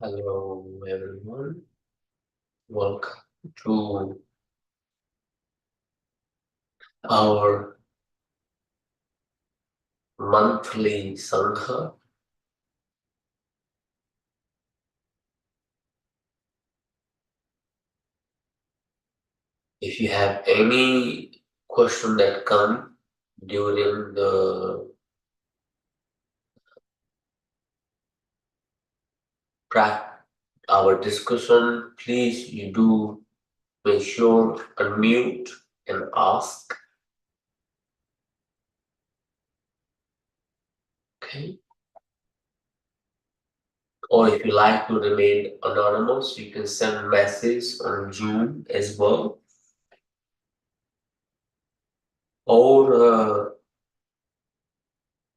Hello everyone, welcome to our monthly Sangha. If you have any question that come during pra- our discussion, please you do make sure unmute and ask. Okay. Or if you like to remain anonymous, you can send message on Zoom as well. Or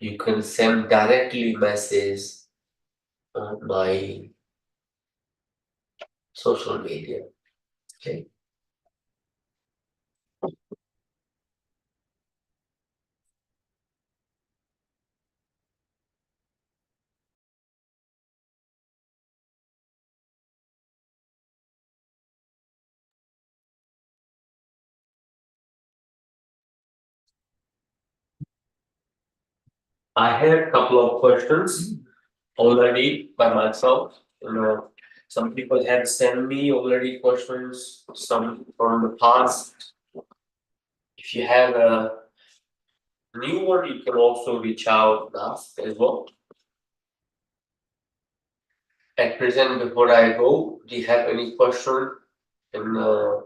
you can send directly message on my social media. Okay. I have a couple of questions already by myself. Some people have sent me already questions, some from the past. If you have a new one, you can also reach out and ask as well. At present, before I go, do you have any question in the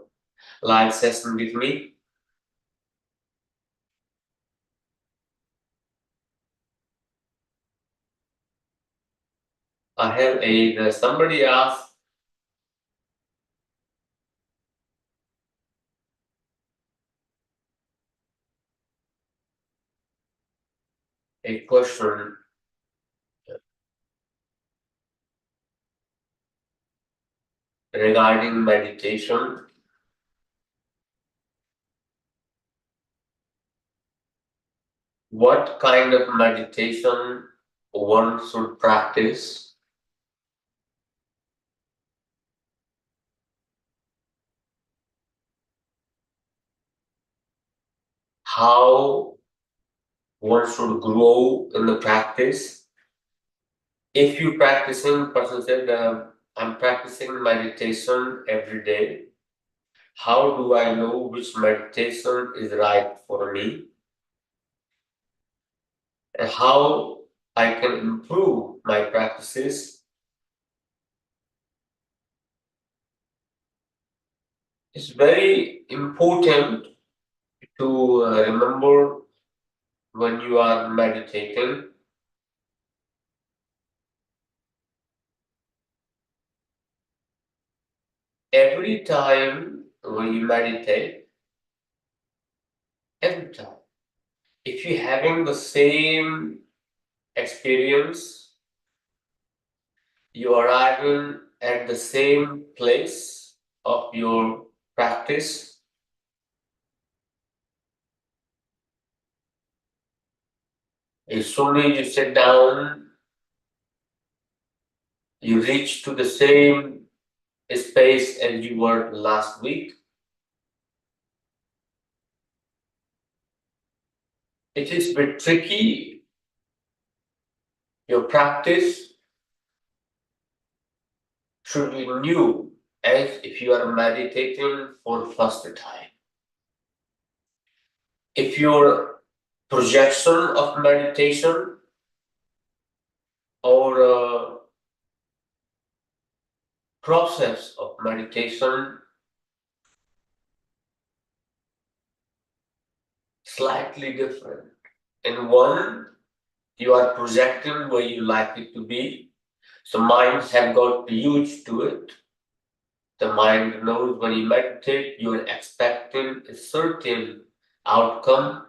live session with me? I have somebody asked a question regarding meditation. What kind of meditation one should practice? How one should grow in the practice? If you practicing, person said, I'm practicing meditation every day. How do I know which meditation is right for me? And how I can improve my practices? It's very important to remember when you are meditating. Every time when you meditate, every time, if you're having the same experience, you are arriving at the same place of your practice. As soon as you sit down, you reach to the same space as you were last week. It is a bit tricky. Your practice should be new as if you are meditating for the first time. If your projection of meditation or process of meditation slightly different. In one, you are projecting where you like it to be. So minds have got used to it. The mind knows when you meditate, you're expecting a certain outcome.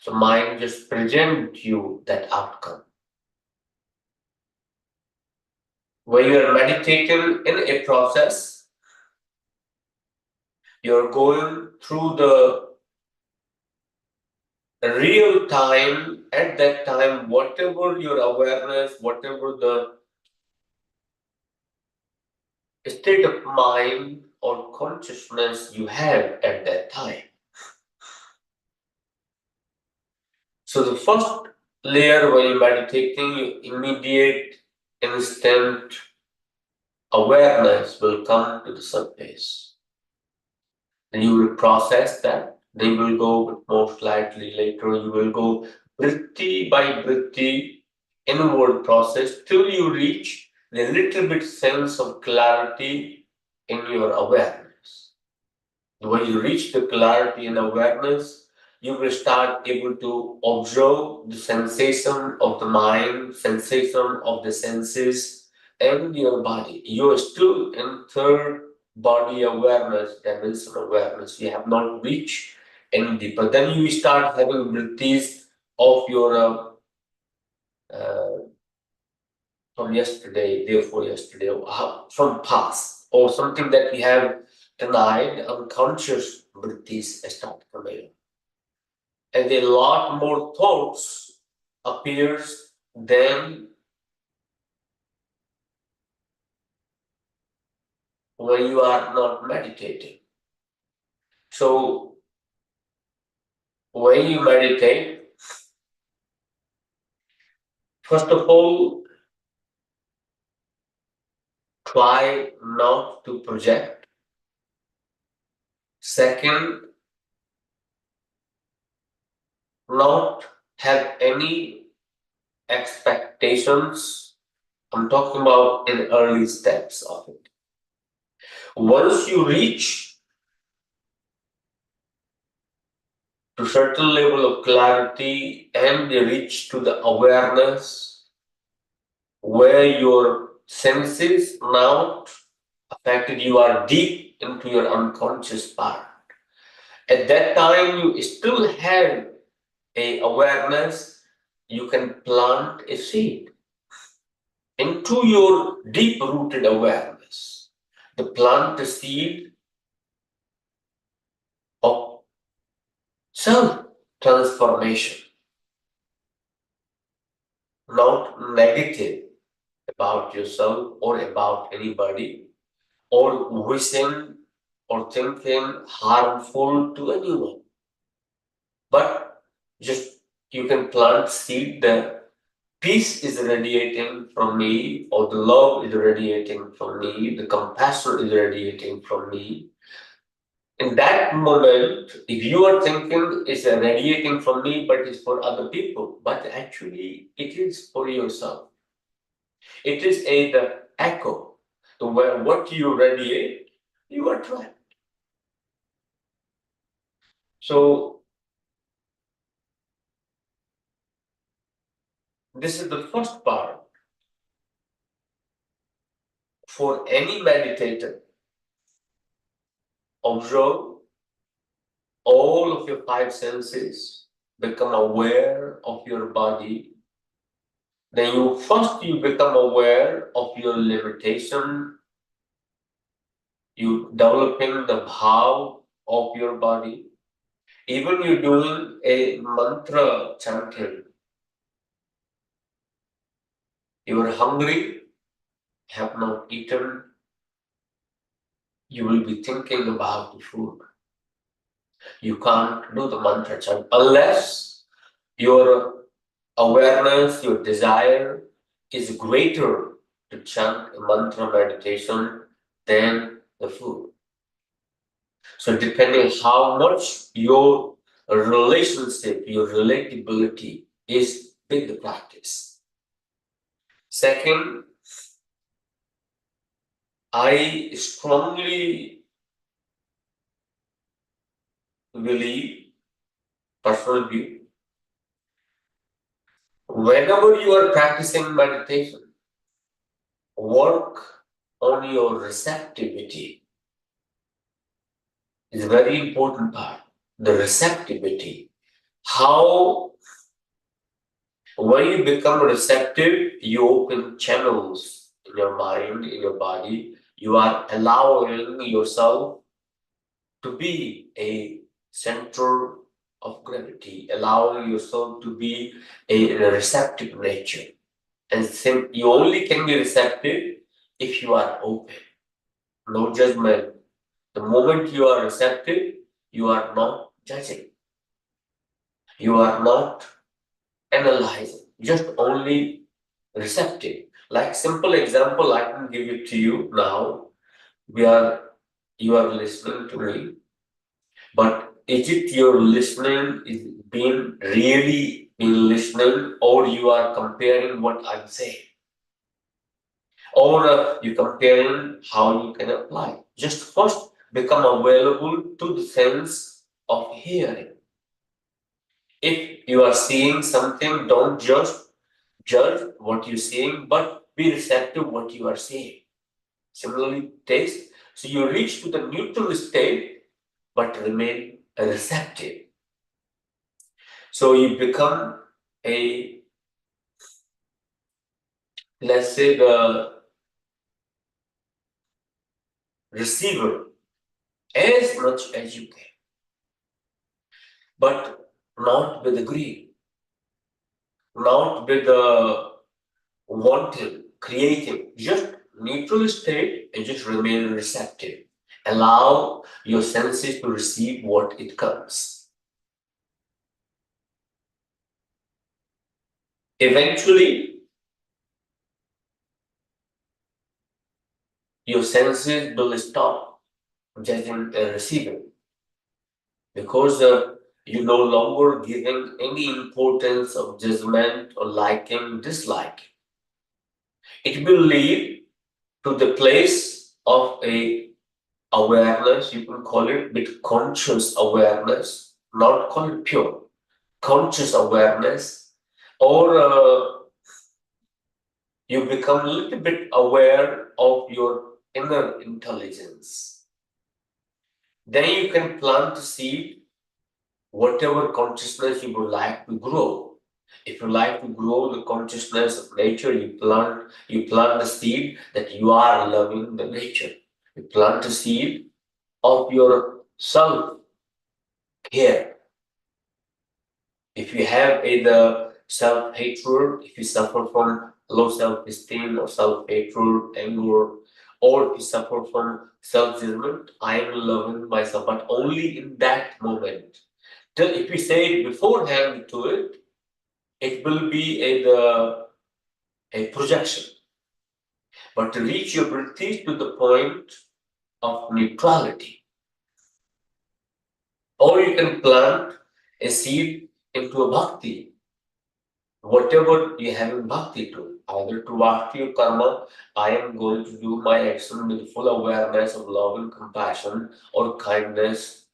So mind just presents you that outcome. When you are meditating in a process, you're going through the real time. At that time, whatever your awareness, whatever the state of mind or consciousness you have at that time. So the first layer when you're meditating, your immediate, instant awareness will come to the surface. Then you will process that. Then you will go, most likely later, you will go vritti by vritti, inward process, till you reach the little bit sense of clarity in your awareness. When you reach the clarity and awareness, you will start able to observe the sensation of the mind, sensation of the senses, and your body. You are still in third body awareness, dimension awareness. You have not reached any deeper. Then you start having vrittis of your uh, from yesterday, therefore yesterday, from past, or something that we have denied, unconscious vrittis start coming. And a lot more thoughts appears than when you are not meditating. So when you meditate, first of all, try not to project. Second, not have any expectations. I'm talking about in early steps of it. Once you reach to certain level of clarity and you reach to the awareness where your senses not affected, you are deep into your unconscious part. At that time, you still have a awareness, you can plant a seed into your deep-rooted awareness. The plant the seed of self-transformation, not negative about yourself or about anybody, or wishing or thinking harmful to anyone. But just you can plant seed that peace is radiating from me, or the love is radiating from me, the compassion is radiating from me. In that moment, if you are thinking it's radiating from me, but it's for other people, but actually it is for yourself. It is the echo. So where what you radiate, you attract. So this is the first part for any meditator. Observe all of your five senses, become aware of your body. Then you become aware of your limitation. You developing the bhav of your body. Even you doing a mantra chanting. You are hungry, have not eaten. You will be thinking about the food. You can't do the mantra chant unless your awareness, your desire is greater to chant a mantra meditation than the food. So depending how much your relationship, your relatability is with the practice. Second, I strongly believe, personal view, whenever you are practicing meditation, work on your receptivity is a very important part. The receptivity. How, when you become receptive, you open channels in your mind, in your body. You are allowing yourself to be a center of gravity, allowing yourself to be a receptive nature. And you only can be receptive if you are open. no judgment. The moment you are receptive, you are not judging. You are not analyzing, just only receptive. Like simple example, I can give it to you now. You are listening to me, but is it your listening is being really been listening, or you are comparing what I'm saying, or you comparing how you can apply? Just first become available to the sense of hearing. If you are seeing something, don't just judge what you're seeing, but be receptive to what you are seeing. Similarly, taste. So you reach to the neutral state, but remain receptive. So you become a, let's say, the receiver as much as you can, but not with the greed, not with the wanting, creating, just neutral state and just remain receptive. Allow your senses to receive what it comes. Eventually, your senses will stop judging and receiving because you're no longer giving any importance of judgment or liking, dislike. It will lead to the place of a awareness, you can call it with conscious awareness, not call it pure, conscious awareness, or you become a little bit aware of your inner intelligence. Then you can plant the seed, whatever consciousness you would like to grow. If you like to grow the consciousness of nature, you plant the seed that you are loving the nature. You plant the seed of your self-care. If you have either self-hatred, if you suffer from low self-esteem or self-hatred, anger, or if you suffer from self-judgment, I am loving myself, but only in that moment. Till if we say it beforehand to it, it will be a projection. But to reach your breath to the point of neutrality, or you can plant a seed into a bhakti, whatever you have in bhakti to, either to bhakti or karma, I am going to do my action with full awareness of love and compassion or kindness,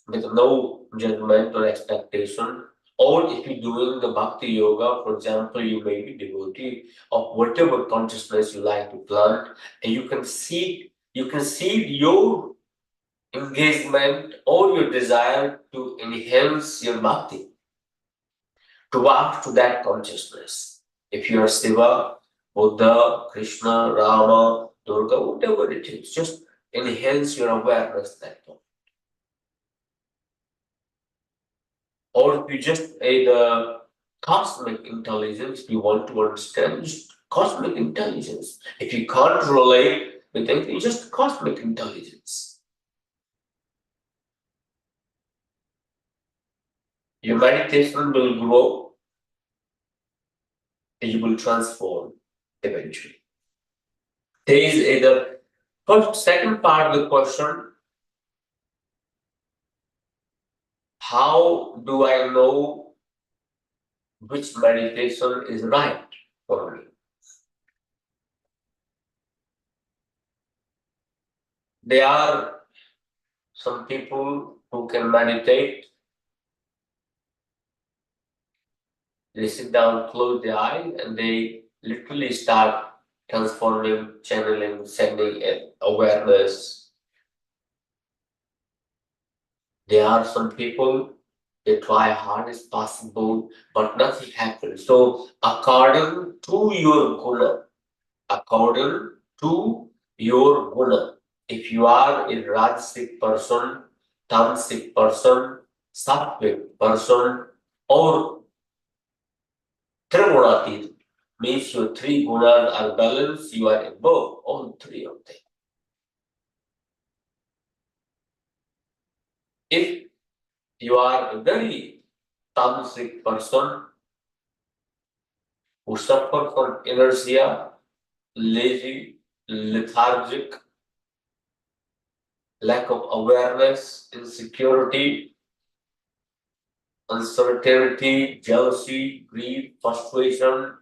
with no judgment or expectation. Or if you're doing the bhakti yoga, for example, you may be devotee of whatever consciousness you like to plant, and you can see your engagement or your desire to enhance your bhakti, to walk to that consciousness. If you are Shiva, Buddha, Krishna, Rama, Durga, whatever it is, just enhance your awareness that point. Or if you just the cosmic intelligence, if you want to understand, just cosmic intelligence. If you can't relate with anything, just cosmic intelligence. Your meditation will grow and you will transform eventually. There is the first, second part of the question. How do I know which meditation is right for me? There are some people who can meditate. They sit down, close their eyes, and they literally start transforming, channeling, sending awareness. There are some people, they try hard as possible, but nothing happens. So according to your guna, according to your guna, if you are a Rajasic person, Tamasic person, Sattvic person, or Trigunatit, means your 3 gunas are balanced, you are above all 3 of them. If you are a very tamasic person who suffer from inertia, lazy, lethargic, lack of awareness, insecurity, uncertainty, jealousy, greed, frustration,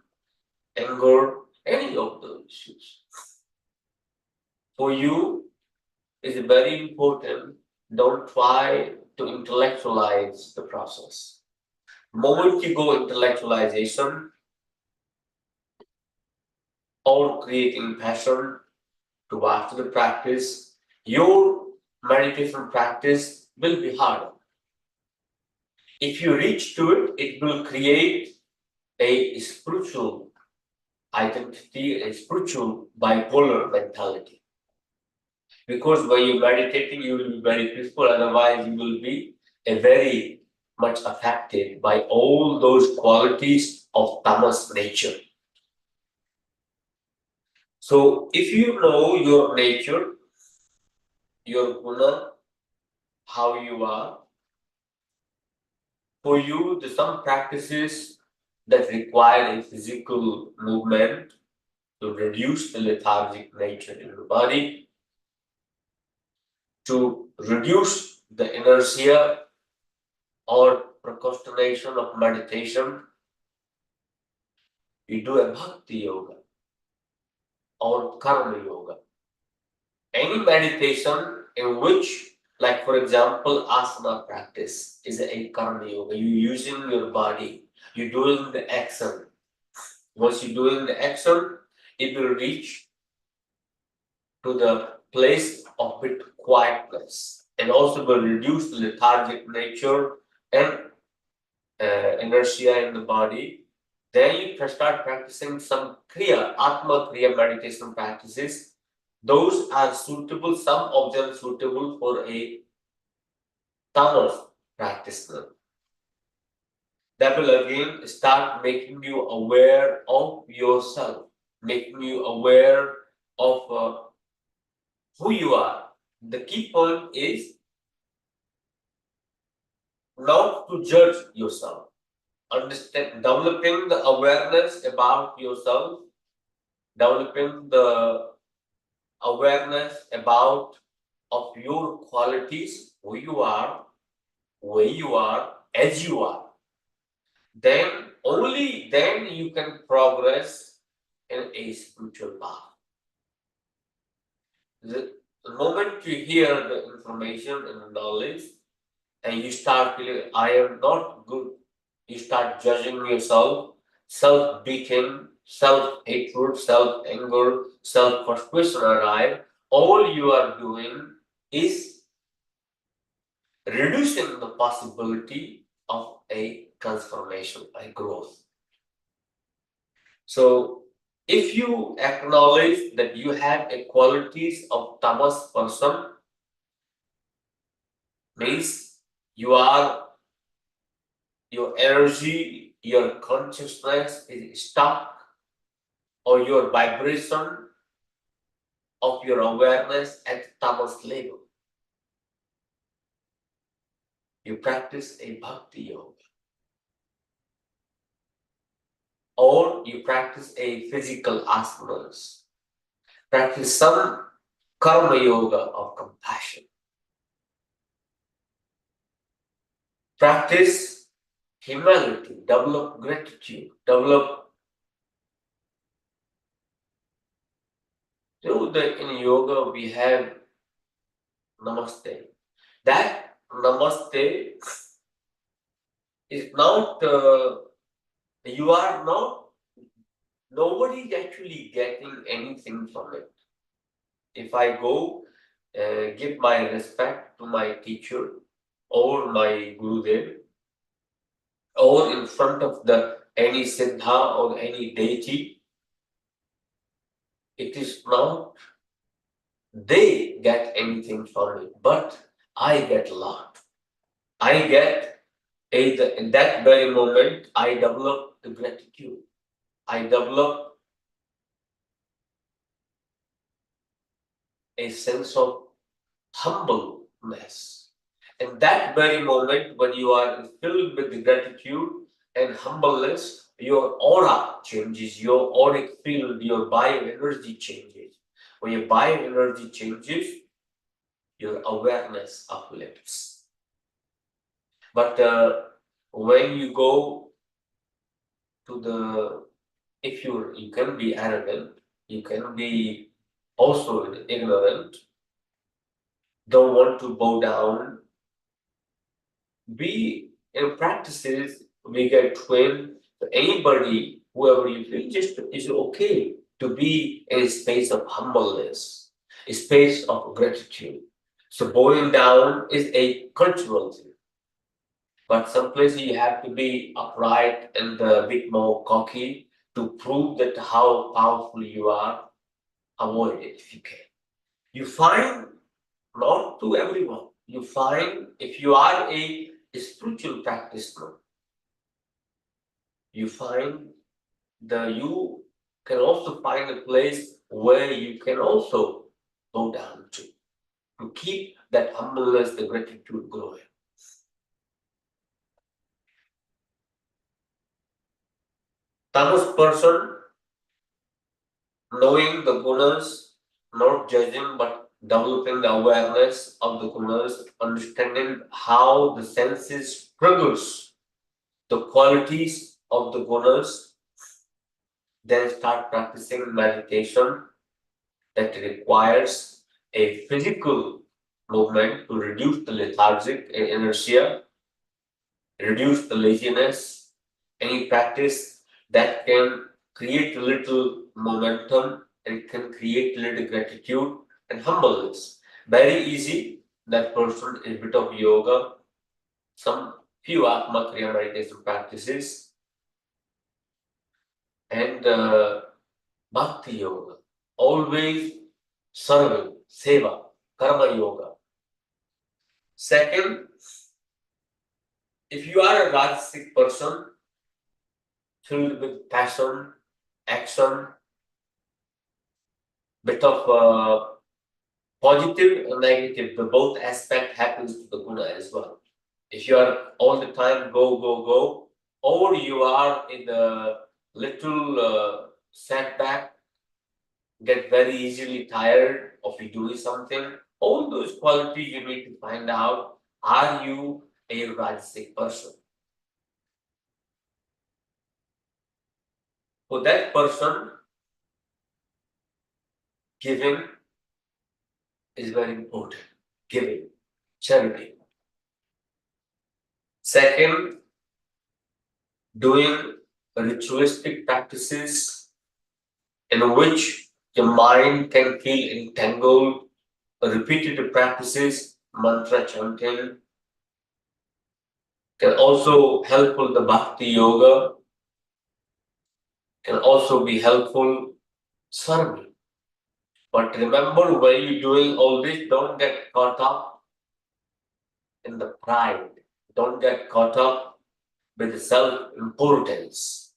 anger, any of those issues. For you, it's very important. Don't try to intellectualize the process. The moment you go intellectualization or creating passion towards the practice, your meditation practice will be harder. If you reach to it, it will create a spiritual identity, a spiritual bipolar mentality. Because when you're meditating, you will be very peaceful, otherwise, you will be a very much affected by all those qualities of tamas nature. So, if you know your nature, your guna, how you are, for you, the some practices that require a physical movement to reduce the lethargic nature in the body, to reduce the inertia or procrastination of meditation, you do a bhakti yoga or karma yoga. Any meditation in which, like for example, asana practice is a karma yoga. You're using your body, you're doing the action. Once you're doing the action, it will reach to the place of bit quietness and also will reduce the lethargic nature and inertia in the body. Then you start practicing some Kriya, Atma Kriya meditation practices. Those are suitable, some of them suitable for a tamas practitioner. That will again start making you aware of yourself, making you aware of who you are. The key point is not to judge yourself. Understand, developing the awareness about yourself, developing the awareness about of your qualities, who you are, where you are, as you are. Then only then you can progress in a spiritual path. The moment you hear the information and the knowledge, and you start feeling, I am not good, you start judging yourself, self-beating, self-hatred, self-anger, self-frustration arrive, all you are doing is reducing the possibility of a transformation, a growth. So, if you acknowledge that you have a qualities of tamas person, means you are your energy, your consciousness is stuck, or your vibration of your awareness at tamas level. You practice a bhakti yoga, or you practice a physical asanas, practice some karma yoga of compassion, practice humility, develop gratitude, develop. In yoga we have namaste. That namaste is not, you are not, nobody is actually getting anything from it. If I go give my respect to my teacher or my Gurudev, or in front of the any siddha or any deity, it is not they get anything from it, but I get a lot. I get in that very moment, I develop the gratitude. I develop a sense of humbleness. In that very moment, when you are filled with gratitude and humbleness, your aura changes, your auric field, your bioenergy changes. When your bioenergy changes, your awareness uplifts. But when you go to the, if you can be arrogant, you can be also ignorant, don't want to bow down. We in practices we get trained. Anybody, whoever you feel, just is okay to be in a space of humbleness, a space of gratitude. So bowing down is a cultural thing. But some places you have to be upright and a bit more cocky to prove that how powerful you are. Avoid it if you can. You find not to everyone. You find if you are a spiritual practitioner, you find you can also find a place where you can also go down to keep that humbleness, the gratitude growing. Tamas person, knowing the gunas, not judging but developing the awareness of the gunas, understanding how the senses produce the qualities of the gunas, then start practicing meditation that requires a physical movement to reduce the lethargic inertia, reduce the laziness, any practice that can create a little momentum and can create a little gratitude and humbleness. Very easy, that person is a bit of yoga, some few Atma Kriya meditation practices, and Bhakti Yoga, always serving, seva, karma yoga. Second, if you are a Rajasic person, filled with passion, action, bit of positive and negative, the both aspect happens to the guna as well. If you are all the time go, go, go, or you are in a little setback, get very easily tired of doing something, all those qualities you need to find out, are you a Rajasic person? For that person, giving is very important. Giving, charity. Second, doing ritualistic practices in which the mind can feel entangled, repeated practices, mantra chanting, can also helpful the bhakti yoga, can also be helpful serving. But remember, when you're doing all this, don't get caught up in the pride. Don't get caught up with self-importance.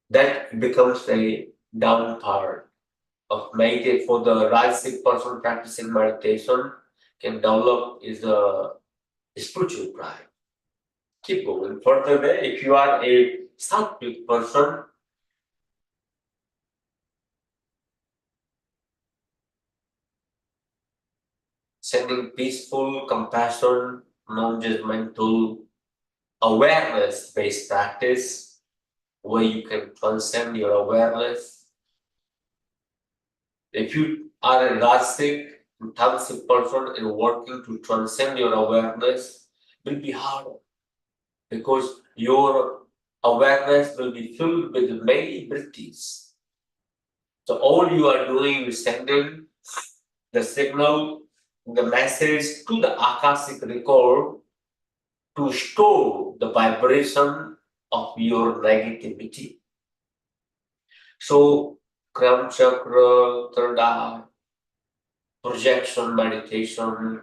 That becomes a down part of meditation. For the Rajasic person practicing meditation, can develop is a spiritual pride. Keep going further there. If you are a sattvic person, sending peaceful, compassion, non-judgmental, awareness-based practice, where you can transcend your awareness. If you are a Rajasic, Tamasic person and working to transcend your awareness, will be harder because your awareness will be filled with many vrittis. So all you are doing is sending the signal, the message to the Akashic record to store the vibration of your negativity. So Crown Chakra, third eye, projection meditation,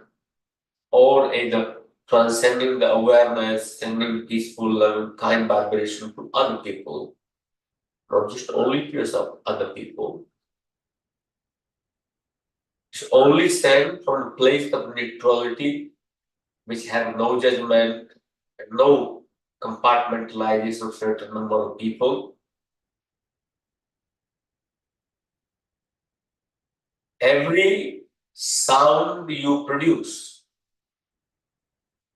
or either transcending the awareness, sending peaceful, loving, kind vibration to other people, not just only to yourself, other people. It's only sent from a place of neutrality, which have no judgment, and no compartmentalization of certain number of people. Every sound you produce,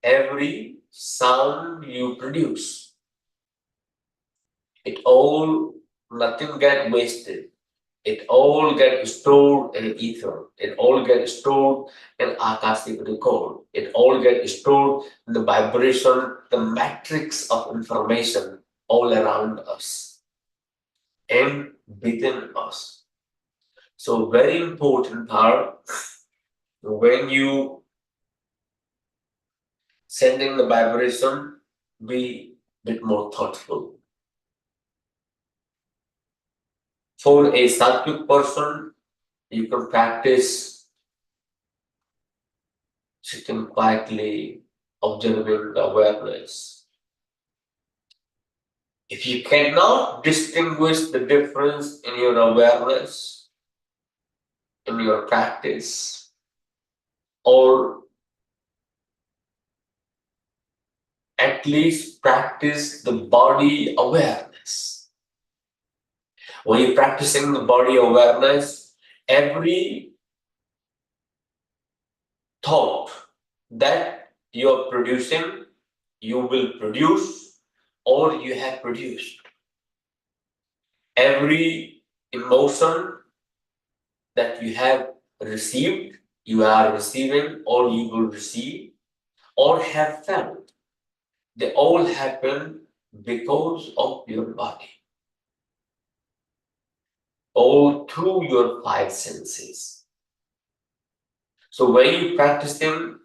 every sound you produce, it all, nothing get wasted. It all gets stored in ether. It all gets stored in Akashic record. It all gets stored in the vibration, the matrix of information all around us and within us. So very important part when you sending the vibration, be a bit more thoughtful. For a sattvic person, you can practice sitting quietly, observing the awareness. If you cannot distinguish the difference in your awareness, in your practice, or at least practice the body awareness. When you're practicing the body awareness, every thought that you're producing, you will produce or you have produced. Every emotion that you have received, you are receiving or you will receive or have felt, they all happen because of your body, all through your five senses. So when you're practicing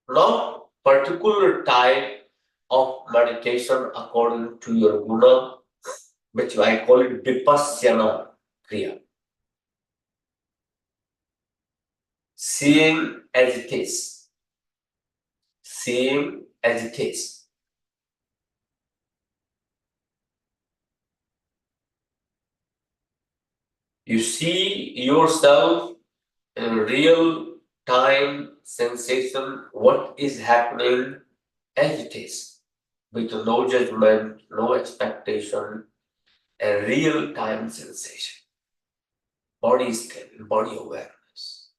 not particular type of meditation according to your guna, which I call it vipassana kriya, seeing as it is, seeing as it is. You see yourself in real time sensation, what is happening as it is, with no judgment, no expectation, a real time sensation. Body scan, body awareness.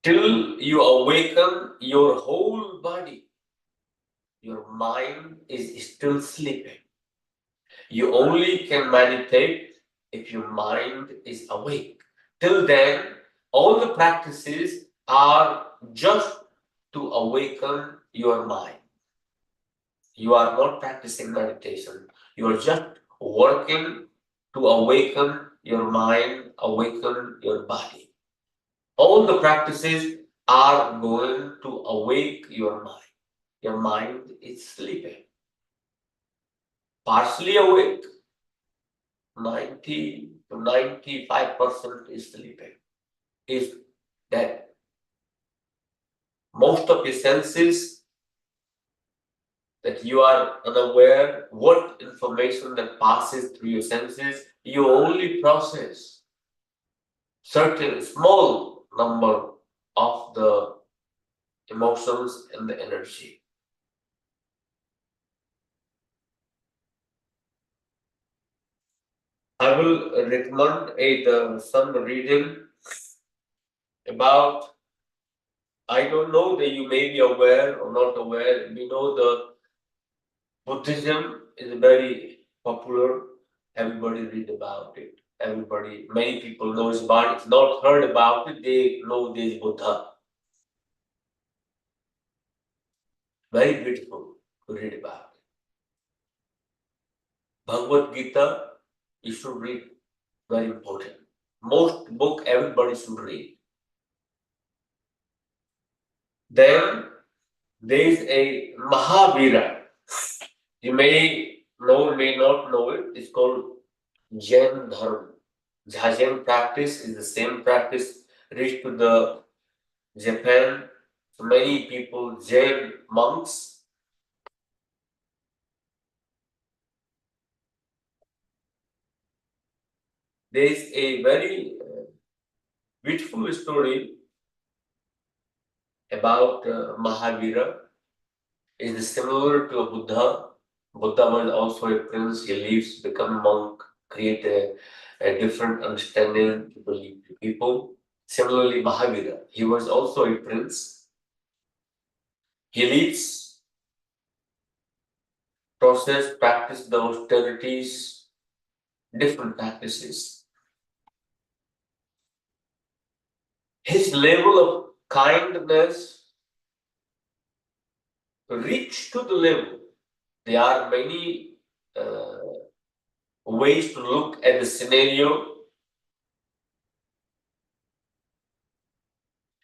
Till you awaken your whole body, your mind is still sleeping. You only can meditate if your mind is awake. Till then, all the practices are just to awaken your mind. You are not practicing meditation. You are just working to awaken your mind, awaken your body. All the practices are going to awake your mind. Your mind is sleeping, partially awake. 90 to 95% is sleeping. Is that most of the senses that you are unaware what information that passes through your senses, you only process certain small number of the emotions and the energy. I will recommend some reading about, I don't know that you may be aware or not aware, we know the Buddhism is very popular, everybody read about it, everybody, many people knows about it, not heard about it, they know this Buddha. Very beautiful to read about it. Bhagavad Gita, you should read, very important. Most book everybody should read. Then there is a Mahavira. You may know, may not know it. It's called Jain Dharma. Jain practice is the same practice reached to the Japan. Many people, Jain monks, there is a very beautiful story about Mahavira is similar to a Buddha. Buddha was also a prince. He leaves, become a monk, create a different understanding to people. Similarly, Mahavira, he was also a prince. He leads, process, practice the austerities, different practices. His level of kindness reached to the level. There are many ways to look at the scenario.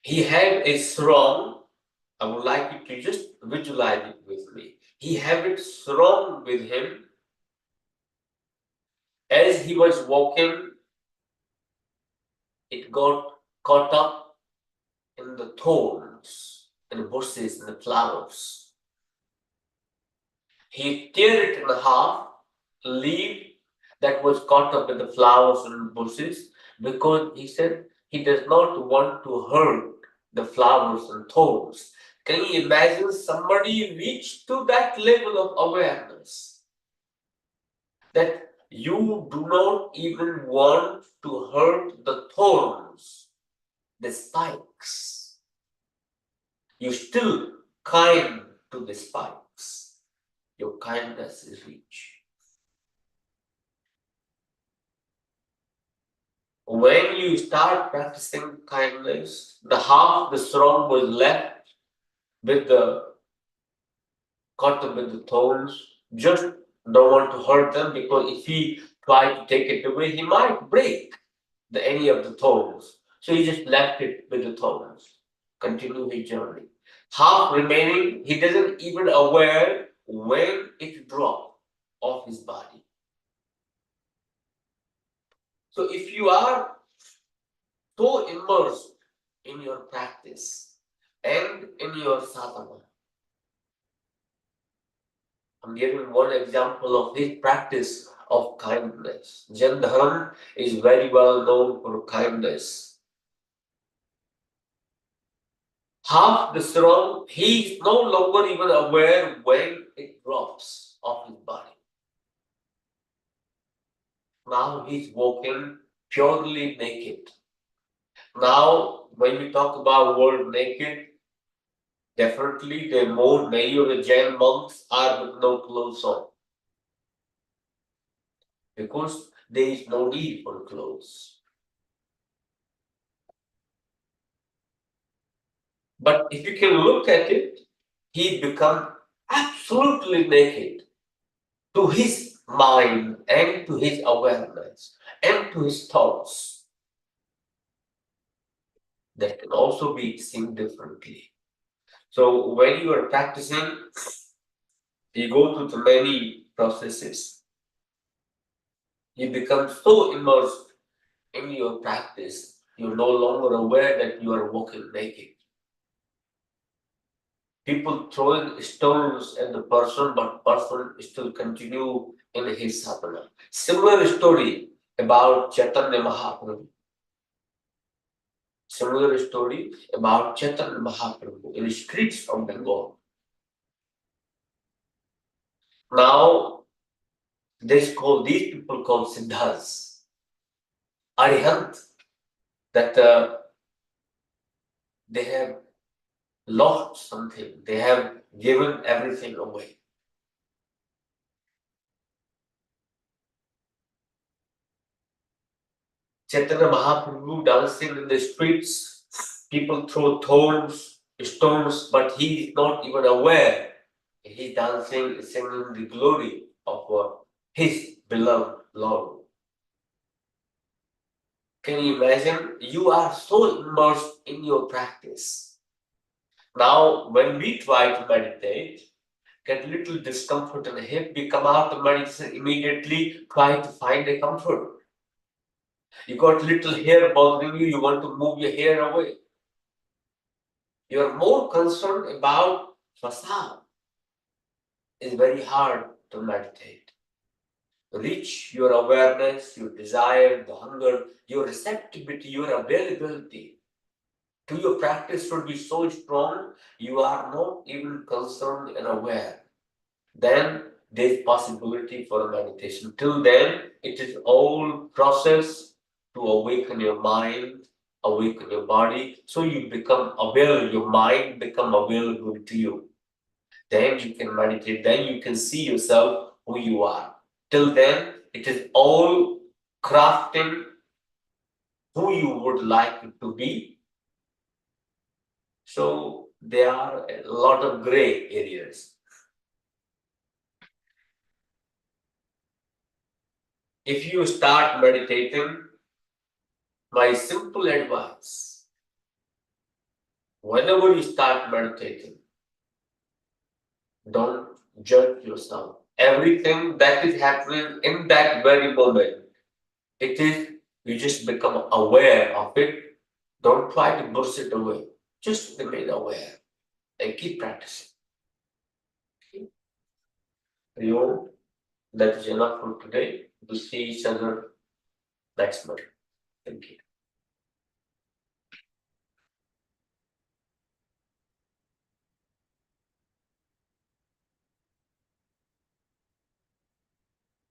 He had a throng. I would like you to just visualize it with me. He had it throng with him. As he was walking, it got caught up in the thorns and the bushes and the flowers. He tear it in half, leave that was caught up in the flowers and bushes, because he said he does not want to hurt the flowers and thorns. Can you imagine somebody reach to that level of awareness that you do not even want to hurt the thorns, the spikes? You still kind to the spikes. Your kindness is rich. When you start practicing kindness, the half the strong was left with the caught up with the thorns. Just don't want to hurt them, because if he tried to take it away, he might break any of the thorns. So he just left it with the thorns. Continue his journey. Half remaining, he doesn't even aware when it dropped off his body. So if you are so immersed in your practice and in your sadhana, I'm giving one example of his practice of kindness. Jain Dharma is very well known for kindness. Half the strong, he is no longer even aware when it drops off his body. Now he's walking purely naked. Now, when we talk about word naked, definitely many of the Jain monks are with no clothes on, because there is no need for clothes. But if you can look at it, he become absolutely naked to his mind and to his awareness and to his thoughts. That can also be seen differently. So when you are practicing, you go through the many processes. You become so immersed in your practice, you're no longer aware that you are walking naked. People throwing stones at the person, but person still continue in his sadhana. Similar story about Chaitanya Mahaprabhu. Similar story about Chaitanya Mahaprabhu in the streets of Bengal. Now, these people called Siddhas, Arihant, that they have lost something. They have given everything away. Chaitanya Mahaprabhu dancing in the streets, people throw thorns, stones, but he is not even aware. He dancing, singing the glory of his beloved Lord. Can you imagine? You are so immersed in your practice. Now, when we try to meditate, get little discomfort in the hip, we come out of meditation immediately, try to find a comfort. You got little hair bothering you, you want to move your hair away. You're more concerned about facade. It's very hard to meditate. Reach your awareness, your desire, the hunger, your receptivity, your availability Your practice should be so strong, you are not even concerned and aware. Then there's possibility for meditation. Till then, it is all process to awaken your mind, awaken your body, so you become aware, your mind become available to you. Then you can meditate, then you can see yourself who you are. Till then, it is all crafting who you would like to be. So there are a lot of gray areas. If you start meditating, my simple advice, whenever you start meditating, don't judge yourself. Everything that is happening in that very moment, you just become aware of it. Don't try to push it away. Just remain aware and keep practicing. You, that is enough for today. We'll see each other next month. Thank you.